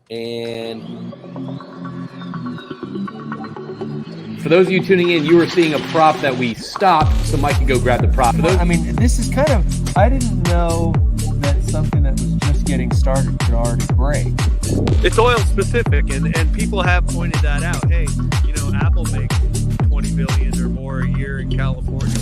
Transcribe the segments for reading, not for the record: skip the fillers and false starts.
And for those of you tuning in, you were seeing a prop that we stopped, so Mike can go grab the prop. I mean, this is kind of, I didn't know that something that was just getting started could already break. It's oil specific, and people have pointed that out. Hey, you know, Apple makes 20 billion or more a year in California.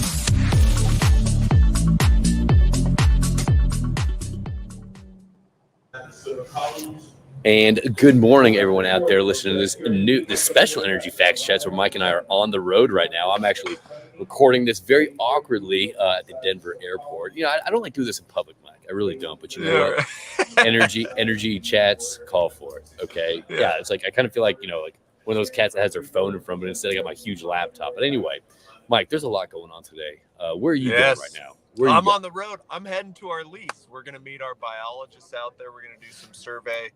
And good morning, everyone out there listening to this special Energy Facts Chats where Mike and I are on the road right now. I'm actually recording this very awkwardly at the Denver airport. You know, I don't like doing this in public, Mike. I really don't. But you know what? Energy chats call for it. Okay. Yeah. It's like I kind of feel like, you know, like one of those cats that has their phone in front of it instead I got my huge laptop. But anyway, Mike, there's a lot going on today. Where are you going right now? I'm on the road. I'm heading to our lease. We're going to meet our biologists out there. We're going to do some survey.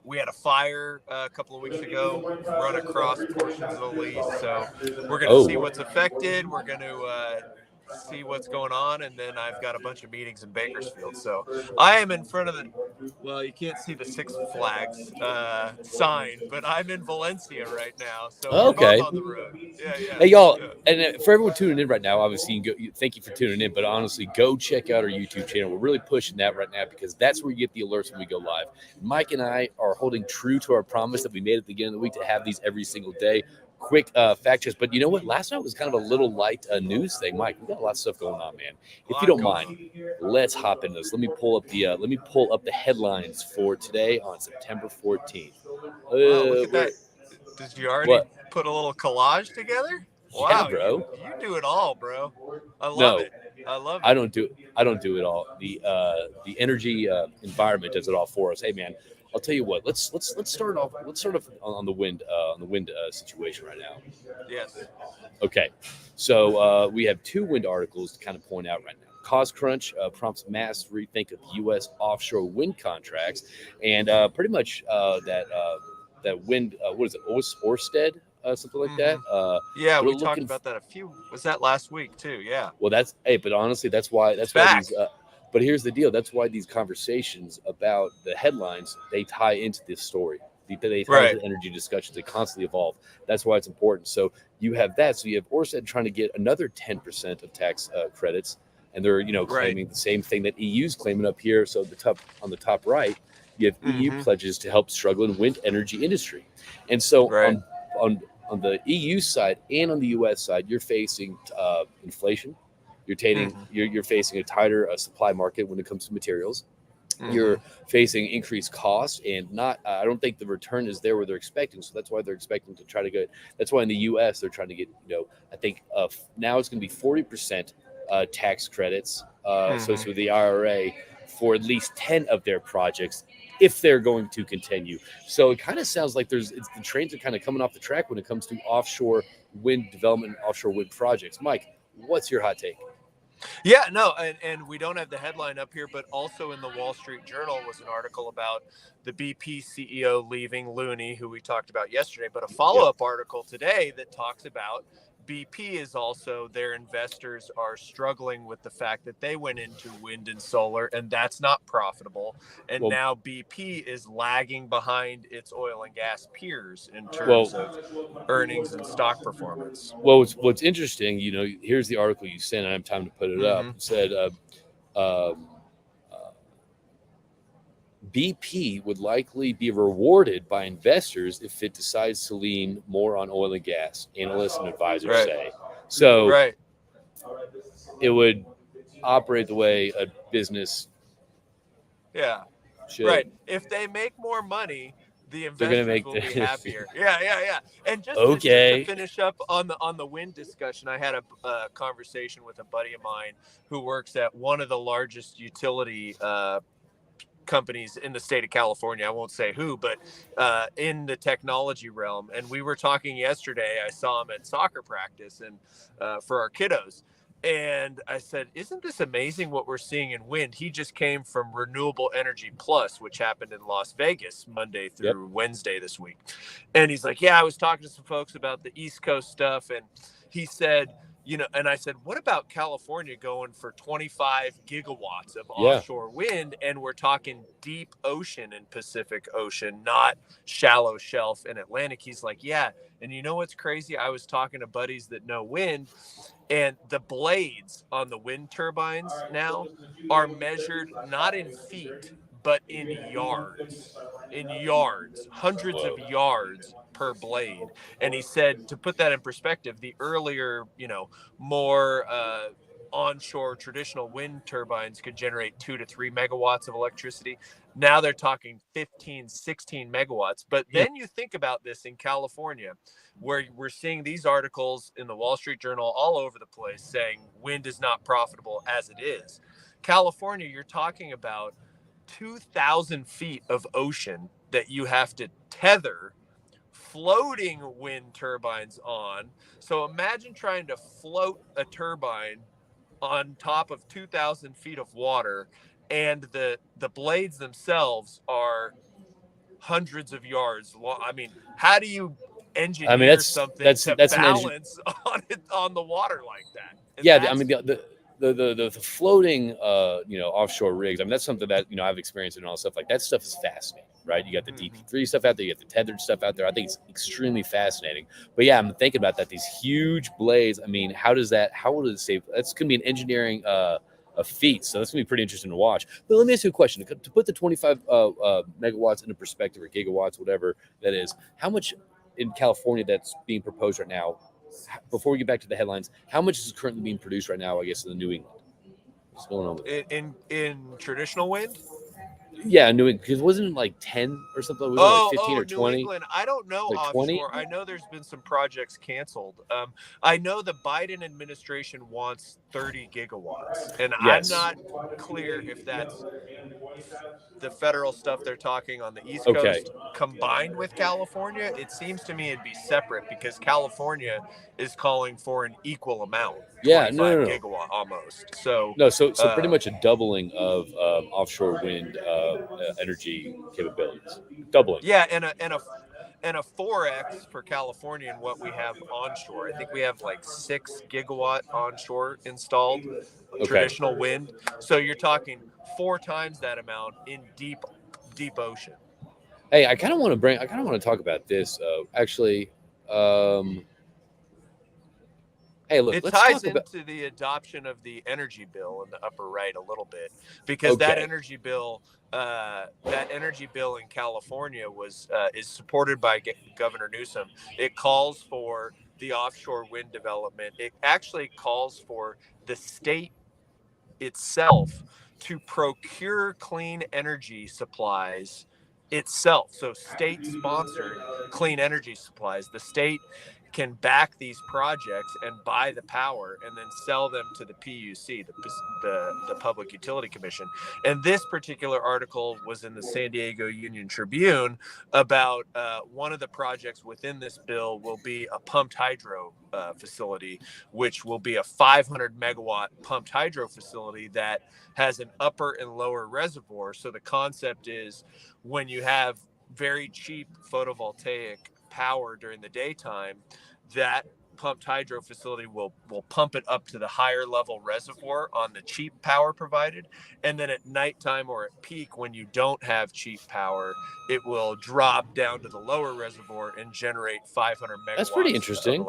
We had a fire a couple of weeks ago run across portions of the lease. So we're going to see what's affected. We're going to see what's going on. And then I've got a bunch of meetings in Bakersfield. So I am in front of well, you can't see the Six Flags sign, but I'm in Valencia right now. So we're both on the road. Yeah. Hey, y'all, and for everyone tuning in right now, obviously, thank you for tuning in. But honestly, go check out our YouTube channel. We're really pushing that right now because that's where you get the alerts when we go live. Mike and I are holding true to our promise that we made at the beginning of the week to have these every single day. Quick fact checks, but you know what? Last night was kind of a little light news thing. Mike, we got a lot of stuff going on, man. If you don't mind, let's hop into this. Let me pull up the headlines for today on September 14th. Look at that! Did you already put a little collage together? Wow, yeah, bro. You do it all, bro. I love it. I don't do it all. The energy environment does it all for us. Hey, man. I'll tell you what. Let's start off. Let's start off on the wind situation right now. Yes. Okay. So we have two wind articles to kind of point out right now. Cost crunch prompts mass rethink of U.S. offshore wind contracts, and pretty much that wind. What is it? Ørsted? Something like that. Yeah, we talked about that was that last week too? Yeah. Well, but honestly, that's why these. But here's the deal. That's why these conversations about the headlines, they tie into this story. They tie into the energy discussions. They constantly evolve. That's why it's important. So you have that. So you have Ørsted trying to get another 10% of tax credits, and they're claiming the same thing that EU's claiming up here. So on the top right, you have EU pledges to help struggling wind energy industry. And so on the EU side and on the US side, you're facing inflation. You're facing a tighter supply market when it comes to materials. You're facing increased costs, and I don't think the return is there where they're expecting. So that's why they're expecting to try to get. That's why in the U.S. they're trying to get. I think now it's going to be 40% tax credits associated with the IRA for at least 10 of their projects if they're going to continue. So it kind of sounds like the trains are kind of coming off the track when it comes to offshore wind development, offshore wind projects. Mike, what's your hot take? Yeah, no, and we don't have the headline up here, but also in the Wall Street Journal was an article about the BP CEO leaving, Looney, who we talked about yesterday, but a follow-up article today that talks about BP is also, their investors are struggling with the fact that they went into wind and solar and that's not profitable. And now BP is lagging behind its oil and gas peers in terms of earnings and stock performance. Well, what's interesting, here's the article you sent. I have time to put it up. It said BP would likely be rewarded by investors if it decides to lean more on oil and gas, analysts and advisors say. So it would operate the way a business should. Right. If they make more money, the investors will be happier. Yeah. And just to finish up on the wind discussion, I had a conversation with a buddy of mine who works at one of the largest utility companies in the state of California. I won't say who, but in the technology realm. And we were talking yesterday. I saw him at soccer practice and for our kiddos. And I said, isn't this amazing what we're seeing in wind? He just came from Renewable Energy Plus, which happened in Las Vegas Monday through Wednesday this week. And he's like, I was talking to some folks about the East Coast stuff. And he said, and I said, what about California going for 25 gigawatts of offshore wind? And we're talking deep ocean and Pacific Ocean, not shallow shelf and Atlantic. He's like, yeah. And you know what's crazy? I was talking to buddies that know wind, and the blades on the wind turbines now are measured not in feet, but in yards, hundreds of yards per blade. And he said, to put that in perspective, the earlier, more onshore traditional wind turbines could generate 2 to 3 megawatts of electricity. Now they're talking 15, 16 megawatts. But then you think about this in California, where we're seeing these articles in the Wall Street Journal all over the place saying wind is not profitable as it is. California, you're talking about 2,000 feet of ocean that you have to tether floating wind turbines on. So imagine trying to float a turbine on top of 2,000 feet of water, and the blades themselves are hundreds of yards long. I mean, how do you engineer something to balance on the water like that? And I mean, the floating offshore rigs, I mean, that's something that I've experienced and all stuff like that. Stuff is fascinating, right? You got the DP3 stuff out there, you got the tethered stuff out there. I think it's extremely fascinating. But yeah, I'm thinking about that, these huge blades. I mean, how will it save? That's gonna be an engineering a feat, so that's gonna be pretty interesting to watch. But let me ask you a question: to put the 25 megawatts into perspective, or gigawatts, whatever that is, how much in California that's being proposed right now? Before we get back to the headlines, how much is currently being produced right now, I guess, in the New England? What's going on with it? In traditional wind? Yeah, New England, because wasn't it like 10 or something? Was it like 15 or 20? New England. I don't know like offshore. 20? I know there's been some projects canceled. I know the Biden administration wants 30 gigawatts, and I'm not clear if that's the federal stuff they're talking on the East Coast combined with California. It seems to me it'd be separate, because California is calling for an equal amount. Yeah, 25 gigawatt almost. So pretty much a doubling of offshore wind energy capabilities. Doubling. Yeah, and a 4x for California and what we have onshore. I think we have like 6 gigawatt onshore installed, traditional wind. So you're talking 4 times that amount in deep ocean. Hey, I kind of want to talk about this. Actually, hey, look, it ties into the adoption of the energy bill in the upper right a little bit, because that energy bill in California is supported by Governor Newsom. It calls for the offshore wind development. It actually calls for the state itself to procure clean energy supplies itself. So state-sponsored clean energy supplies. The state can back these projects and buy the power and then sell them to the PUC, the Public Utility Commission. And this particular article was in the San Diego Union Tribune about one of the projects within this bill will be a pumped hydro facility, which will be a 500 megawatt pumped hydro facility that has an upper and lower reservoir. So the concept is, when you have very cheap photovoltaic power during the daytime, that pumped hydro facility will pump it up to the higher level reservoir on the cheap power provided, and then at nighttime or at peak, when you don't have cheap power, it will drop down to the lower reservoir and generate 500 megawatts. That's pretty interesting.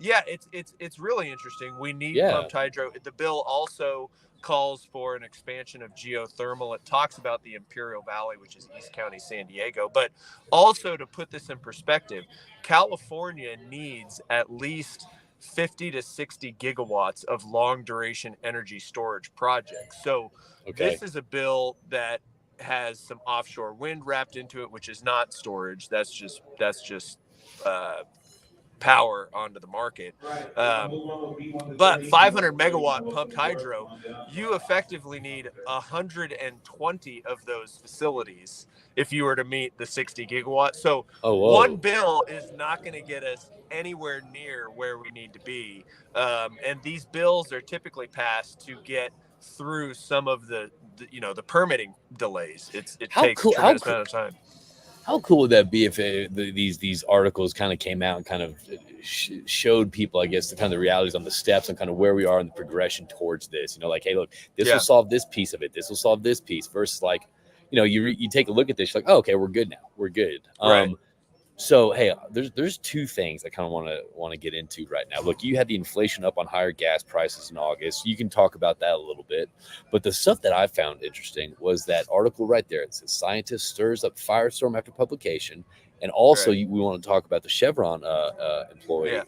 Yeah, it's really interesting. We need pumped hydro. The bill also calls for an expansion of geothermal. It talks about the Imperial Valley, which is East County, San Diego. But also, to put this in perspective, California needs at least 50 to 60 gigawatts of long duration energy storage projects. So this is a bill that has some offshore wind wrapped into it, which is not storage. That's just power onto the market. But 500 megawatt pumped hydro, you effectively need 120 of those facilities if you were to meet the 60 gigawatts. So one bill is not going to get us anywhere near where we need to be. And these bills are typically passed to get through some of the permitting delays. It takes a tremendous amount of time. How cool would that be if these articles kind of came out and kind of showed people, I guess, the kind of the realities on the steps and kind of where we are in the progression towards this? Like, hey, look, this will solve this piece of it. This will solve this piece. Versus like, you take a look at this, you're like, oh, okay, we're good now. We're good. Right. So hey, there's two things I kind of want to get into right now. Look, you had the inflation up on higher gas prices in August. You can talk about that a little bit, but the stuff that I found interesting was that article right there. It says scientist stirs up firestorm after publication, and also we want to talk about the Chevron employee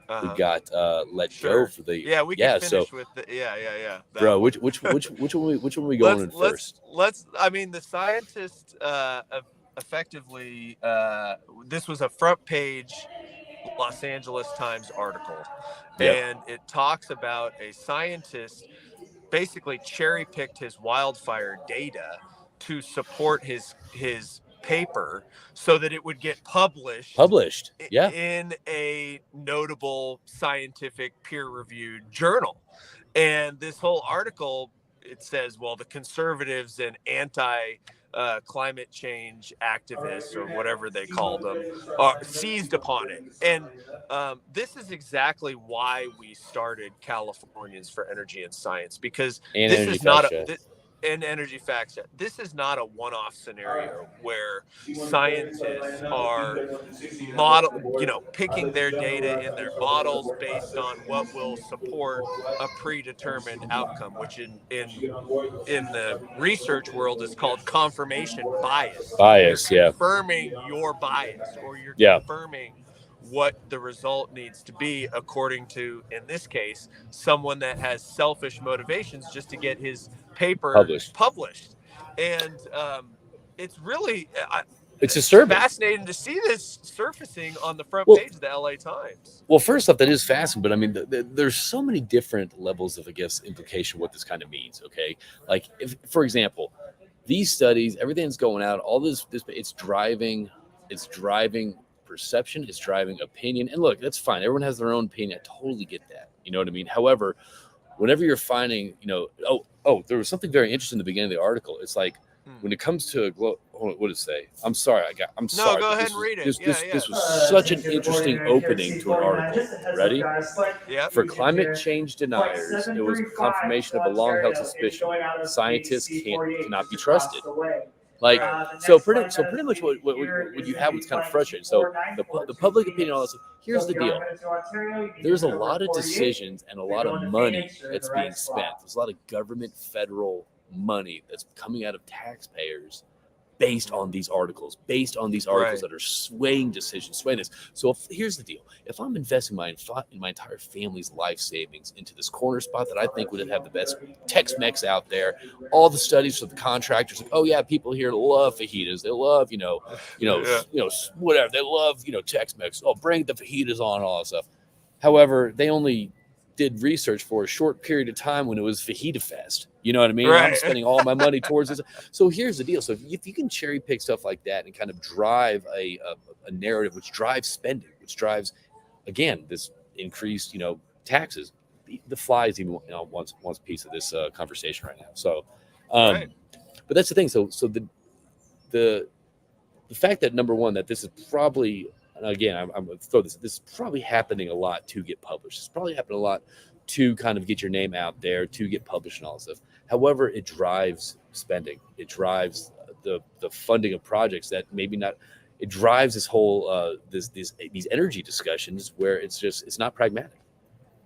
who got let go for the we can finish with the bro. Which one we going in first? I mean, the scientist effectively this was a front page Los Angeles Times article, and it talks about a scientist basically cherry picked his wildfire data to support his paper so that it would get published in a notable scientific peer-reviewed journal. And this whole article, it says, well, the conservatives and climate change activists, or whatever they called them, seized upon it. And this is exactly why we started Californians for Energy and Science, because this is not Energy Fact Check. This is not a one-off scenario where scientists are picking their data in their models based on what will support a predetermined outcome, which in the research world is called confirmation bias. You're confirming your bias, or you're confirming what the result needs to be according to, in this case, someone that has selfish motivations just to get his paper published. And it's really it's disturbing. Fascinating to see this surfacing on the front page of the LA Times. Well, first off, that is fascinating, but I mean, there's so many different levels of, I guess, implication what this kind of means. Okay, like if, for example, these studies, everything's going out, all this it's driving perception, it's driving opinion. And look, that's fine. Everyone has their own opinion. I totally get that. You know what I mean? However, whenever you're finding, there was something very interesting in the beginning of the article. It's like when it comes to what did it say? I'm sorry. No, go ahead and read it. This was such an interesting opening to an article. Ready? Yeah. For climate change deniers, it was confirmation of a long-held suspicion. Scientists cannot be trusted. Like, so pretty much what you have was kind of frustrating. So the public opinion, all this. Here's the deal. There's a lot of decisions and a lot of money that's being spent. There's a lot of government, federal money that's coming out of taxpayers based on these articles that are swaying decisions, swaying this. So here's the deal. If I'm investing my entire family's life savings into this corner spot that I think would have the best Tex-Mex out there, all the studies for the contractors, like, oh yeah, people here love fajitas. They love, whatever. They love, Tex-Mex. Oh, bring the fajitas on, all that stuff. However, they only did research for a short period of time when it was Fajita Fest. You know what I mean? Right. I'm spending all my money towards this. So here's the deal. So if you can cherry pick stuff like that and kind of drive a narrative which drives spending, which drives, again, this increased, taxes, the flies even wants a piece of this conversation right now. So, but that's the thing. So the fact that, number one, that this is probably, again, I'm going to throw this is probably happening a lot to get published. It's probably happening a lot to kind of get your name out there, to get published and all this stuff. However, it drives spending. It drives the funding of projects that maybe not. It drives this whole these energy discussions where it's not pragmatic.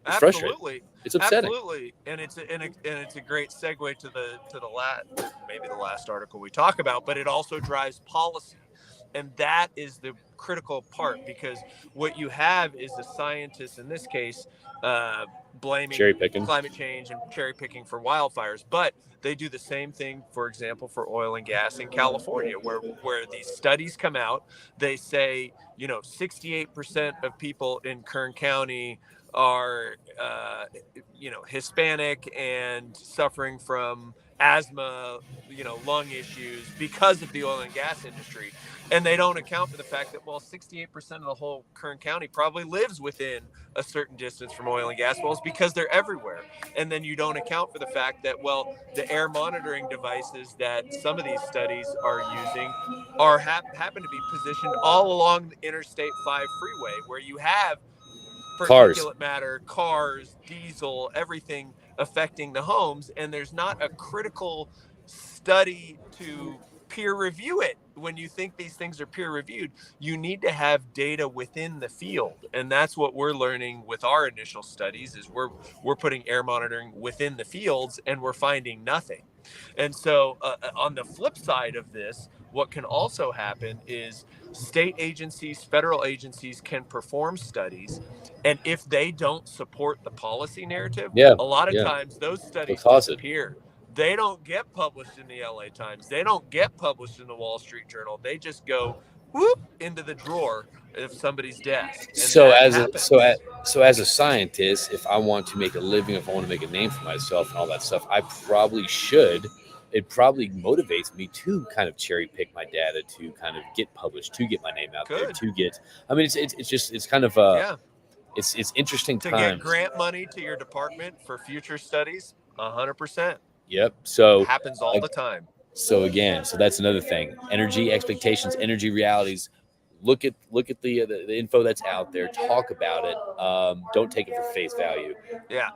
It's frustrating. It's upsetting. Absolutely, and it's a great segue to the last article we talk about. But it also drives policy. And that is the critical part, because what you have is the scientists, in this case, blaming climate change and cherry picking for wildfires. But they do the same thing, for example, for oil and gas in California, where these studies come out. They say, 68% of people in Kern County are, Hispanic and suffering from asthma, lung issues because of the oil and gas industry. And they don't account for the fact that, 68% of the whole Kern County probably lives within a certain distance from oil and gas wells because they're everywhere. And then you don't account for the fact that, the air monitoring devices that some of these studies are using are happen to be positioned all along the Interstate 5 freeway, where you have particulate matter, cars, diesel, everything affecting the homes, and there's not a critical study to peer review it. When you think these things are peer reviewed, you need to have data within the field, and that's what we're learning with our initial studies. Is we're putting air monitoring within the fields, and we're finding nothing. And so on the flip side of this, what can also happen is state agencies, federal agencies can perform studies, and if they don't support the policy narrative, a lot of times those studies disappear. They don't get published in the LA Times. They don't get published in the Wall Street Journal. They just go into the drawer of somebody's desk. So as a scientist, if I want to make a living, if I want to make a name for myself and all that stuff, I probably should. It probably motivates me to kind of cherry pick my data, to kind of get published, to get my name out there, to get. I mean, it's kind of it's interesting to times. Get grant money to your department for future studies. 100%. Yep. So it happens all the time. So that's another thing. Energy expectations, energy realities. Look at the info that's out there. Talk about it. Don't take it for face value. Yeah.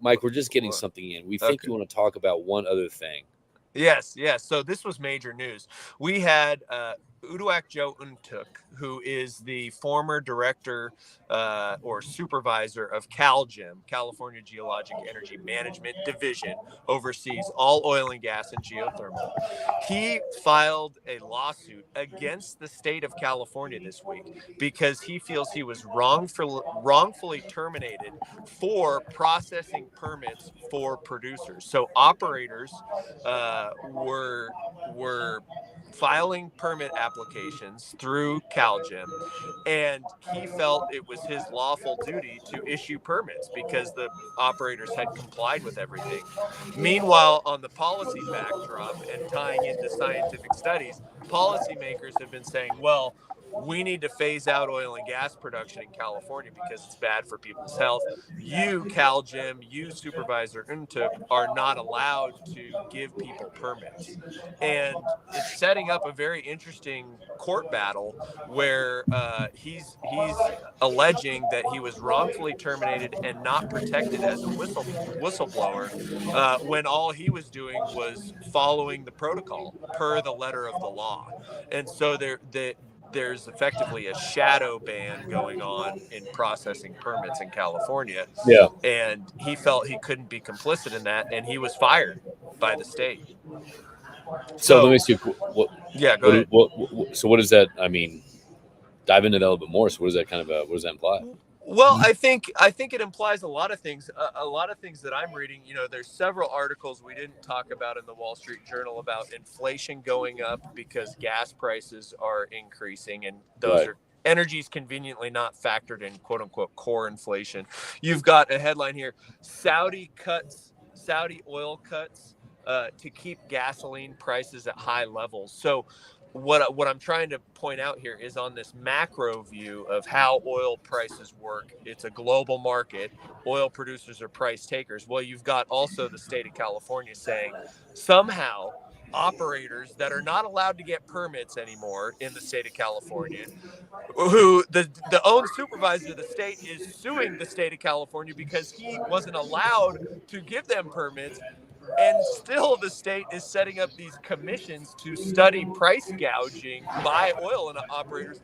Mike, we're just getting something in. We think you want to talk about one other thing. Yes. So this was major news. We had Uduak Joe Untuk, who is the former director or supervisor of CalGEM, California Geologic Energy Management Division, oversees all oil and gas and geothermal. He filed a lawsuit against the state of California this week because he feels he was wrongfully terminated for processing permits for producers. So operators were filing permit applications through CalGEM, and he felt it was his lawful duty to issue permits because the operators had complied with everything. Meanwhile, on the policy backdrop and tying into scientific studies, policymakers have been saying, we need to phase out oil and gas production in California because it's bad for people's health. You, CalGEM, you, Supervisor Untuk, are not allowed to give people permits. And it's setting up a very interesting court battle where he's alleging that he was wrongfully terminated and not protected as a whistleblower when all he was doing was following the protocol per the letter of the law. And so there's effectively a shadow ban going on in processing permits in California. Yeah. And he felt he couldn't be complicit in that, and he was fired by the state. So let me see. Go ahead. So what does that, I mean, dive into that a little bit more. So what does that imply? Well, I think it implies a lot of things. A lot of things that I'm reading. There's several articles we didn't talk about in the Wall Street Journal about inflation going up because gas prices are increasing, and those are energy's conveniently not factored in "quote unquote" core inflation. You've got a headline here: Saudi oil cuts to keep gasoline prices at high levels. So what I'm trying to point out here is on this macro view of how oil prices work. It's a global market. Oil producers are price takers. Well, you've got also the state of California saying somehow operators that are not allowed to get permits anymore in the state of California, who the own supervisor of the state is suing the state of California because he wasn't allowed to give them permits. And still the state is setting up these commissions to study price gouging by oil and operators.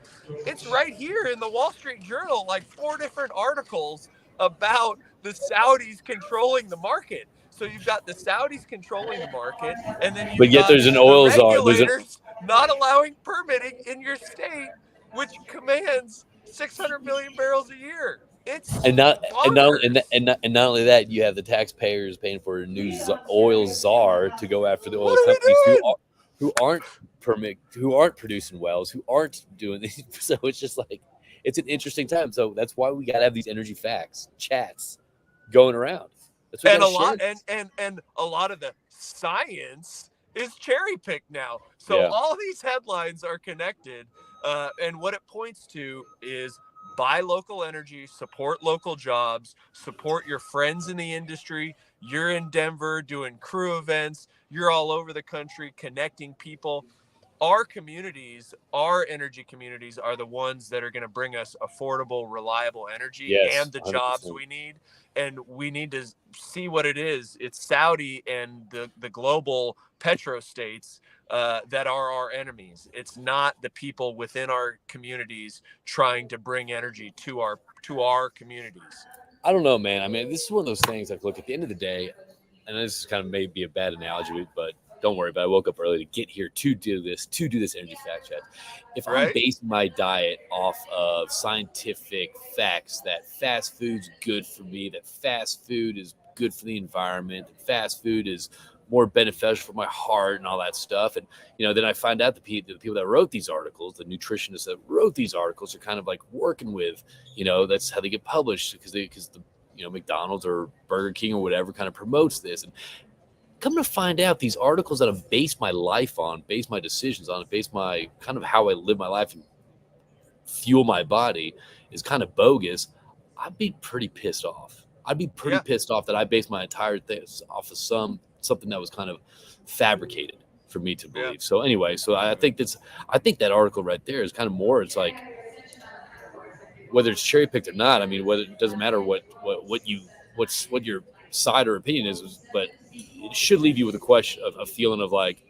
It's right here in the Wall Street Journal, like 4 different articles about the Saudis controlling the market. So you've got the Saudis controlling the market, and then there's an oil czar. There's not allowing permitting in your state, which commands 600 million barrels a year. And not only that, you have the taxpayers paying for a new oil czar to go after the oil companies who aren't producing wells, who aren't doing these. So it's just like, it's an interesting time. So that's why we got to have these energy facts chats going around. And a lot and a lot of the science is cherry picked now. So all these headlines are connected. And what it points to is buy local energy, support local jobs, support your friends in the industry. You're in Denver doing crew events. You're all over the country connecting people. Our communities, our energy communities are the ones that are going to bring us affordable, reliable energy and the 100%. Jobs we need. And we need to see what it is. It's Saudi and the global petrostates that are our enemies. It's not the people within our communities trying to bring energy to our communities. I don't know, man. I mean, this is one of those things. Like, look, at the end of the day, and this is kind of maybe a bad analogy, but don't worry about it. I woke up early to get here to do this energy fact check. If I'm basing my diet off of scientific facts that fast food's good for me, that fast food is good for the environment, that fast food is more beneficial for my heart and all that stuff. And, then I find out the people that wrote these articles, the nutritionists that wrote these articles are kind of like working with, that's how they get published because McDonald's or Burger King or whatever kind of promotes this. And come to find out, these articles that I've based my life on, based my decisions on, based my kind of how I live my life and fuel my body is kind of bogus. I'd be pretty pissed off. I'd be pretty pissed off that I based my entire thing off of something that was kind of fabricated for me to believe. So anyway, I think that article right there is kind of more. It's like whether it's cherry picked or not. I mean, whether it doesn't matter what your side or opinion is, but it should leave you with a question of a feeling of like,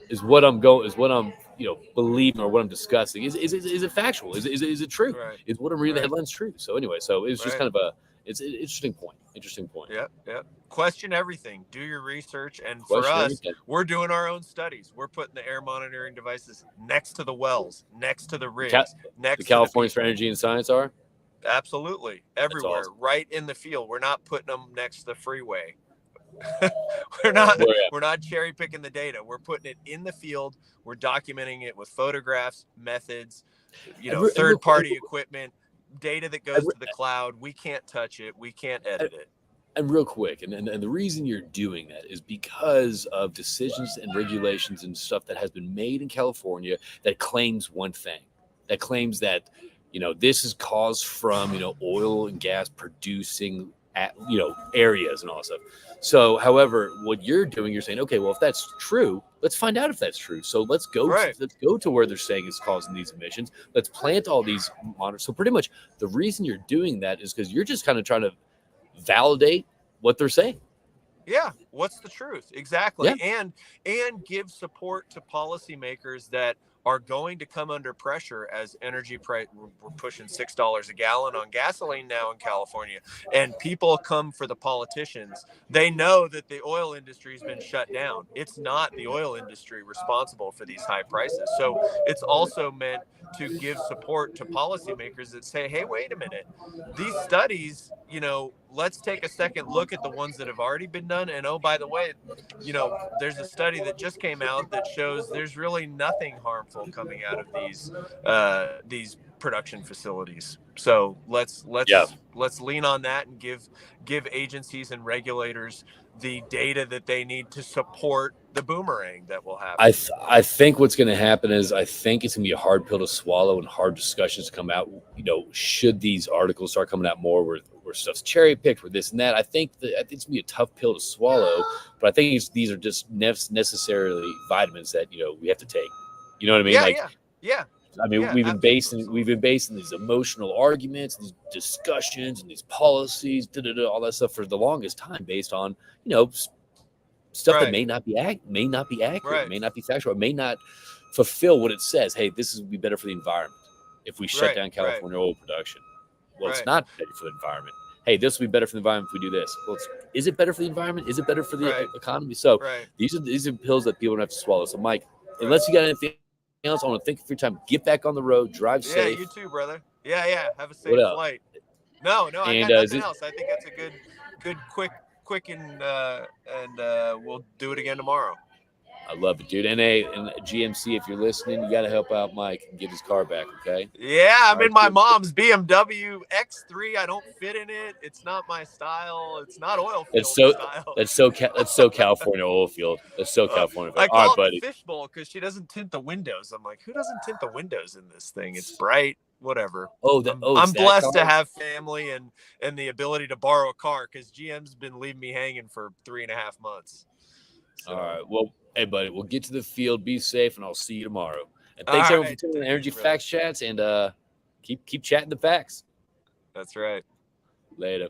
is what I'm believing or what I'm discussing is it factual? Is it true? Right. Is what I'm reading the headlines true? So anyway, so it's just kind of it's an interesting point. Yep. Question everything. Do your research, and for us, we're doing our own studies. We're putting the air monitoring devices next to the wells, next to the rigs, next to Californians for Energy and Science are. Absolutely. Everywhere, awesome. Right in the field. We're not putting them next to the freeway. We're not cherry picking the data. We're putting it in the field. We're documenting it with photographs, methods, third party equipment, data that goes to the cloud. We can't touch it. We can't edit it. And real quick, and the reason you're doing that is because of decisions and regulations and stuff that has been made in California that claims one thing, that claims that this is caused from, oil and gas producing areas and all that stuff. So, however, what you're doing, you're saying, okay, well, if that's true, let's find out if that's true. So let's go to where they're saying it's causing these emissions. Let's plant all these monitors. So pretty much the reason you're doing that is because you're just kind of trying to validate what they're saying. Yeah. What's the truth? Exactly. Yeah. And give support to policymakers that are going to come under pressure as energy price. We're pushing $6 a gallon on gasoline now in California, and people come for the politicians. They know that the oil industry has been shut down. It's not the oil industry responsible for these high prices. So it's also meant to give support to policymakers that say, hey, wait a minute, these studies, let's take a second look at the ones that have already been done. And oh, by the way, there's a study that just came out that shows there's really nothing harmful coming out of these production facilities. So let's lean on that and give agencies and regulators the data that they need to support the boomerang that will happen. I think what's going to happen is I think it's going to be a hard pill to swallow and hard discussions to come out. Should these articles start coming out more where stuff's cherry picked, where this and that, I think it's going to be a tough pill to swallow. But I think these are just necessarily vitamins that we have to take. You know what I mean? Yeah. I mean, we've been basing these emotional arguments, these discussions, and these policies, all that stuff for the longest time, based on stuff that may not be accurate, may not be factual, may not fulfill what it says. Hey, this would be better for the environment if we shut down California oil production. Well, it's not better for the environment. Hey, this would be better for the environment if we do this. Well, is it better for the environment? Is it better for the economy? So these are pills that people don't have to swallow. So, Mike, unless you got anything else, I want to thank you for your time. Get back on the road, drive safe. Yeah, you too, brother. Yeah. Have a safe flight. No, I got nothing else. I think that's a good, quick, and we'll do it again tomorrow. I love it, dude. And GMC, if you're listening, you got to help out Mike and get his car back, okay? Yeah, I'm in my mom's BMW X3. I don't fit in it. It's not my style. It's not oil field style. That's so California oil field. That's so California. I call it fishbowl because she doesn't tint the windows. I'm like, who doesn't tint the windows in this thing? It's bright. Whatever. I'm blessed to have family and the ability to borrow a car because GM's been leaving me hanging for 3.5 months. So. All right. Well, hey, buddy, we'll get to the field. Be safe, and I'll see you tomorrow. And thanks everyone for tuning in Energy Facts Chats, and keep chatting the facts. That's right. Later.